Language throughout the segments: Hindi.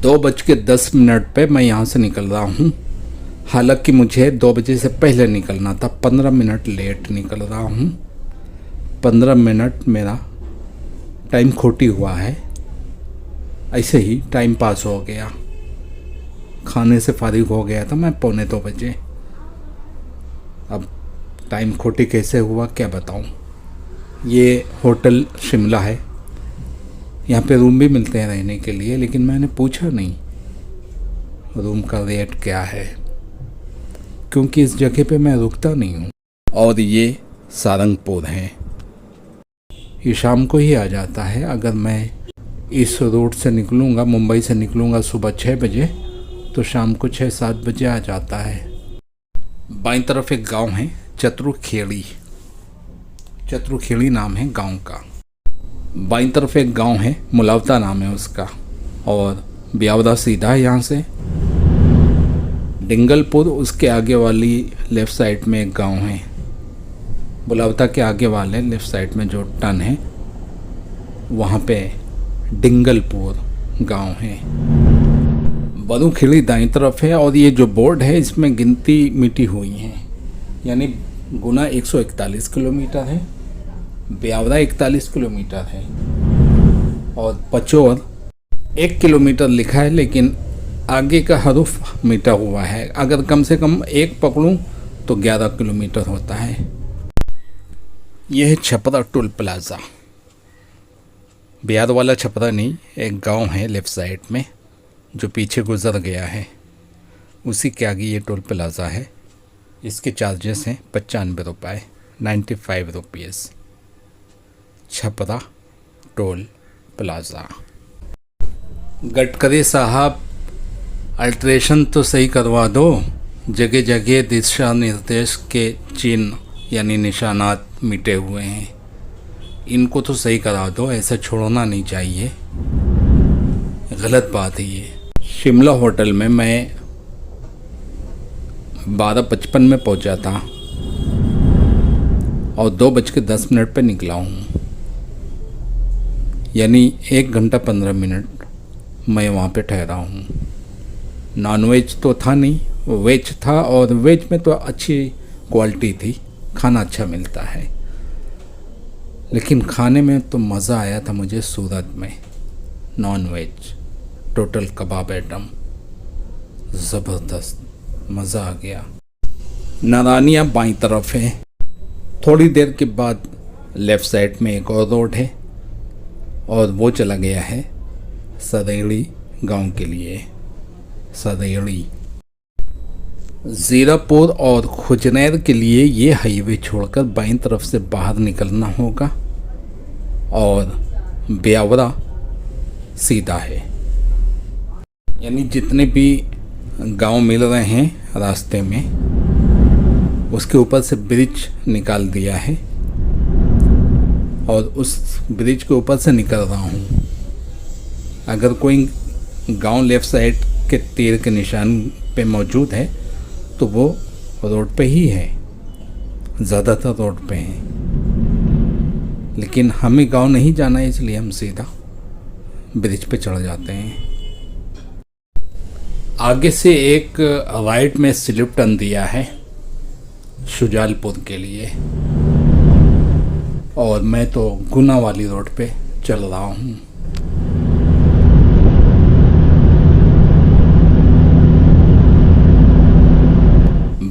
2:10 पे मैं यहाँ से निकल रहा हूँ। हालांकि मुझे 2 बजे से पहले निकलना था, 15 मिनट लेट निकल रहा हूँ। 15 मिनट मेरा टाइम खोटी हुआ है, ऐसे ही टाइम पास हो गया। खाने से फारिग हो गया था मैं 1:45 बजे। अब टाइम खोटी कैसे हुआ क्या बताऊँ। ये होटल शिमला है, यहाँ पे रूम भी मिलते हैं रहने के लिए, लेकिन मैंने पूछा नहीं रूम का रेट क्या है, क्योंकि इस जगह पे मैं रुकता नहीं हूँ। और ये सारंगपुर है, ये शाम को ही आ जाता है। अगर मैं इस रूट से निकलूँगा, मुंबई से निकलूँगा सुबह 6 बजे, तो शाम को 6-7 बजे आ जाता है। बाईं तरफ एक गांव है चतुरखेड़ी, चतुरखेड़ी नाम है गांव का। बाईं तरफ एक गांव है, मुलावता नाम है उसका, और ब्यावरा सीधा है यहाँ से। डिंगलपुर उसके आगे वाली लेफ़्ट साइड में एक गांव है। मुलावता के आगे वाले लेफ़्ट साइड में जो टन है वहाँ पे डिंगलपुर गांव है। बरूखेड़ी दाईं तरफ है, और ये जो बोर्ड है इसमें गिनती मिटी हुई है, यानी गुना 141 किलोमीटर है, ब्यावरा 41 किलोमीटर है, और पचोर 1 किलोमीटर लिखा है, लेकिन आगे का हरूफ मिटा हुआ है। अगर कम से कम एक पकड़ूं तो 11 किलोमीटर होता है। यह है छपरा टोल प्लाज़ा। बिहार वाला छपरा नहीं, एक गांव है लेफ़्ट साइड में जो पीछे गुजर गया है, उसी के आगे ये टोल प्लाज़ा है। इसके चार्जेस हैं 95 रुपये, 95 rupees. Chhapra toll plaza. Gadkari साहब, अल्ट्रेशन तो सही करवा दो, जगह जगह दिशा निर्देश के चिन्ह यानी निशानात मिटे हुए हैं, इनको तो सही करा दो, ऐसा छोड़ना नहीं चाहिए, गलत बात है ये। शिमला होटल में मैं 12:55 में पहुंचा था और 2:10 पे निकला हूँ, यानी 1 घंटा 15 मिनट मैं वहाँ पे ठहरा हूँ। नॉनवेज तो था नहीं, वेज था, और वेज में तो अच्छी क्वालिटी थी, खाना अच्छा मिलता है। लेकिन खाने में तो मज़ा आया था मुझे सूरत में। नॉनवेज टोटल कबाब आइटम ज़बरदस्त, मज़ा आ गया। नारानिया बाईं तरफ है, थोड़ी देर के बाद लेफ़्ट साइड में एक और रोड है, और वो चला गया है सदैड़ी गांव के लिए। सदैड़ी ज़ीरापुर और खुजनैर के लिए ये हाईवे छोड़कर बाईं तरफ से बाहर निकलना होगा, और ब्यावरा सीधा है। यानी जितने भी गांव मिल रहे हैं रास्ते में, उसके ऊपर से ब्रिज निकाल दिया है, और उस ब्रिज के ऊपर से निकल रहा हूँ। अगर कोई गांव लेफ़्ट साइड के तीर के निशान पे मौजूद है तो वो रोड पे ही है, ज़्यादातर रोड पे हैं। लेकिन हमें गांव नहीं जाना है, इसलिए हम सीधा ब्रिज पे चढ़ जाते हैं। आगे से एक राइट में स्लिप टर्न दिया है शुजालपुर के लिए, और मैं तो गुना वाली रोड पे चल रहा हूँ।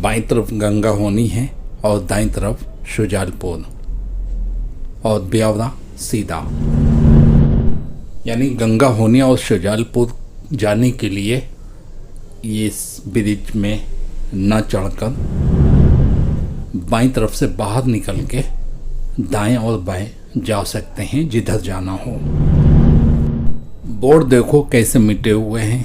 बाईं तरफ गंगा होनी है और दाईं तरफ शुजालपुर, और ब्यावरा सीधा। यानी गंगा होनी और शुजालपुर जाने के लिए ये ब्रिज में न चढ़कर बाईं तरफ से बाहर निकल के दाएं और बाएं जा सकते हैं जिधर जाना हो। बोर्ड देखो कैसे मिटे हुए हैं,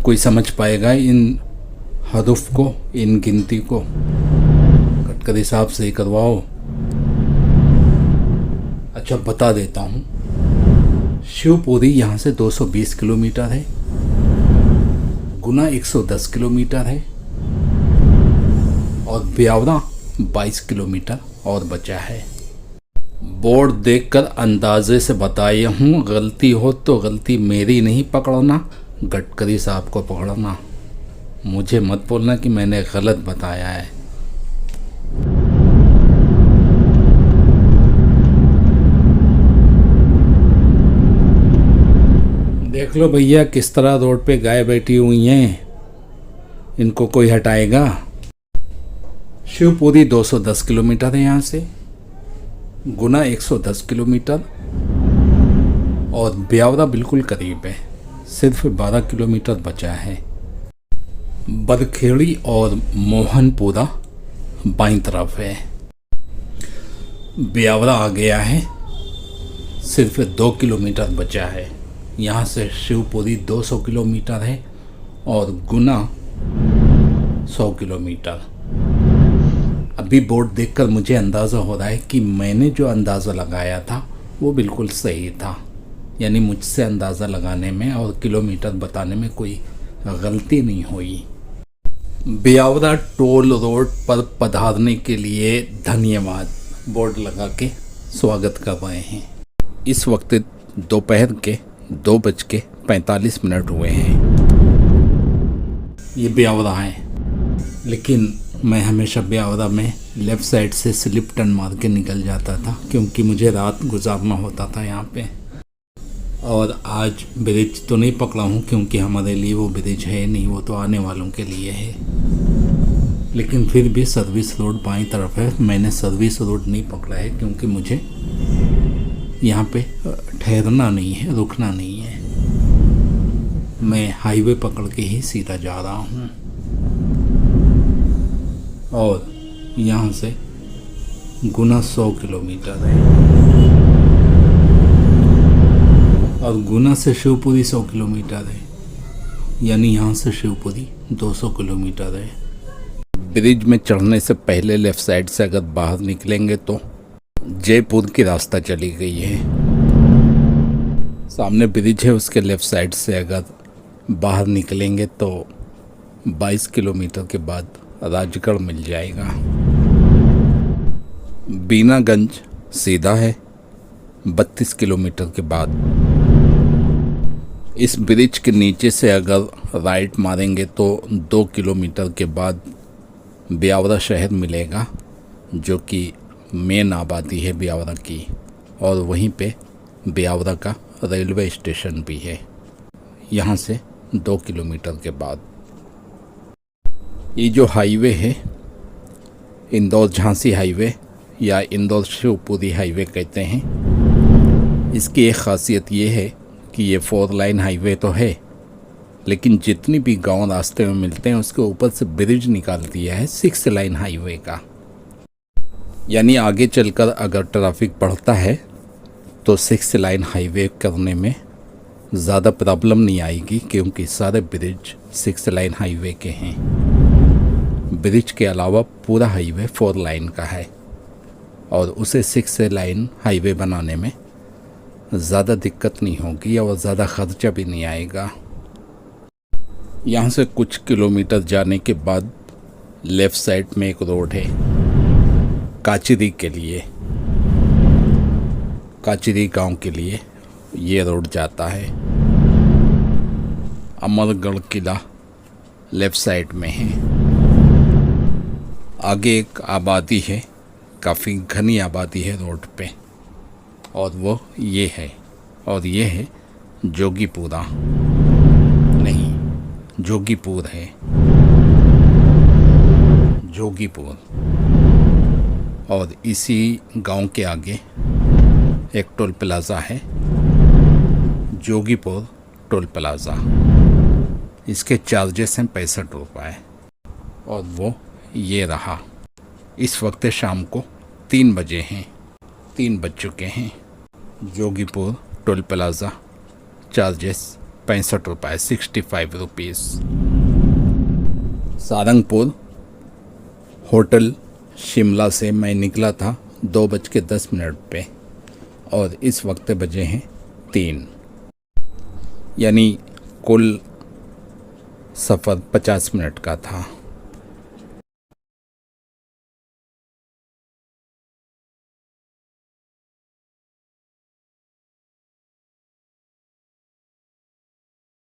कोई समझ पाएगा इन हदफ को, इन गिनती को। गडकरी साहब से ही करवाओ। अच्छा बता देता हूँ, शिवपुरी यहाँ से 220 किलोमीटर है, गुना 110 किलोमीटर है, और ब्यावरा 22 किलोमीटर और बचा है। बोर्ड देखकर अंदाजे से बताया हूँ, गलती हो तो गलती मेरी नहीं पकड़ना, गडकरी साहब को पकड़ना। मुझे मत बोलना कि मैंने गलत बताया है। देख लो भैया किस तरह रोड पे गाय बैठी हुई हैं, इनको कोई हटाएगा? शिवपुरी 210 किलोमीटर है यहाँ से, गुना 110 किलोमीटर और ब्यावरा बिल्कुल करीब है, सिर्फ 12 किलोमीटर बचा है। बरखेड़ी और मोहनपुरा बाईं तरफ है। ब्यावरा आ गया है, सिर्फ 2 किलोमीटर बचा है। यहाँ से शिवपुरी 200 किलोमीटर है और गुना 100 किलोमीटर। अभी बोर्ड देखकर मुझे अंदाज़ा हो रहा है कि मैंने जो अंदाज़ा लगाया था वो बिल्कुल सही था, यानी मुझसे अंदाज़ा लगाने में और किलोमीटर बताने में कोई गलती नहीं हुई। ब्यावरा टोल रोड पर पधारने के लिए धन्यवाद, बोर्ड लगा के स्वागत कर रहे हैं। इस वक्त दोपहर के 2:45 हुए हैं। ये ब्यावरा है, लेकिन मैं हमेशा ब्यावरा में लेफ़्ट साइड से स्लिप टर्न मार के निकल जाता था, क्योंकि मुझे रात गुजारना होता था यहाँ पे। और आज ब्रिज तो नहीं पकड़ा हूँ, क्योंकि हमारे लिए वो ब्रिज है नहीं, वो तो आने वालों के लिए है। लेकिन फिर भी सर्विस रोड बाईं तरफ है। मैंने सर्विस रोड नहीं पकड़ा है, क्योंकि मुझे यहाँ पे ठहरना नहीं है, रुकना नहीं है। मैं हाईवे पकड़ के ही सीधा जा रहा हूँ और यहाँ से गुना 100 किलोमीटर है और गुना से शिवपुरी 100 किलोमीटर है, यानी यहाँ से शिवपुरी 200 किलोमीटर है। ब्रिज में चढ़ने से पहले लेफ़्ट साइड से अगर बाहर निकलेंगे तो जयपुर की रास्ता चली गई है। सामने ब्रिज है, उसके लेफ़्ट साइड से अगर बाहर निकलेंगे तो 22 किलोमीटर के बाद राजगढ़ मिल जाएगा। बीनागंज सीधा है 32 किलोमीटर के बाद। इस ब्रिज के नीचे से अगर राइट मारेंगे तो 2 किलोमीटर के बाद ब्यावरा शहर मिलेगा, जो कि मेन आबादी है ब्यावरा की, और वहीं पे ब्यावरा का रेलवे स्टेशन भी है, यहाँ से 2 किलोमीटर के बाद। ये जो हाईवे है इंदौर झांसी हाईवे या इंदौर शिवपुरी हाईवे कहते हैं। इसकी एक ख़ासियत ये है कि ये 4 लाइन हाईवे तो है, लेकिन जितनी भी गांव रास्ते में मिलते हैं उसके ऊपर से ब्रिज निकाल दिया है 6 लाइन हाईवे का। यानी आगे चलकर अगर ट्रैफिक बढ़ता है तो 6 लाइन हाईवे करने में ज़्यादा प्रॉब्लम नहीं आएगी, क्योंकि सारे ब्रिज 6 लाइन हाईवे के हैं। ब्रिज के अलावा पूरा हाईवे 4 लाइन का है और उसे 6 लाइन हाईवे बनाने में ज़्यादा दिक्कत नहीं होगी और ज़्यादा खर्चा भी नहीं आएगा। यहाँ से कुछ किलोमीटर जाने के बाद लेफ़्ट साइड में एक रोड है काचिरी के लिए, काचिरी गांव के लिए ये रोड जाता है। अमरगढ़ किला लेफ़्ट साइड में है। आगे एक आबादी है, काफ़ी घनी आबादी है रोड पे, और वो ये है, और ये है जोगीपुरा, नहीं जोगीपुर है, जोगीपुर। और इसी गांव के आगे एक टोल प्लाज़ा है, जोगीपुर टोल प्लाज़ा। इसके चार्जेस हैं 65 रुपये और वो ये रहा। इस वक्त शाम को 3 बजे हैं, 3 बज चुके हैं। जोगीपुर टोल प्लाज़ा चार्जेस 65 रुपये, 65 रुपीज़। सारंगपुर होटल शिमला से मैं निकला था 2:10 पे और इस वक्त बजे हैं 3, यानी कुल सफ़र 50 मिनट का था।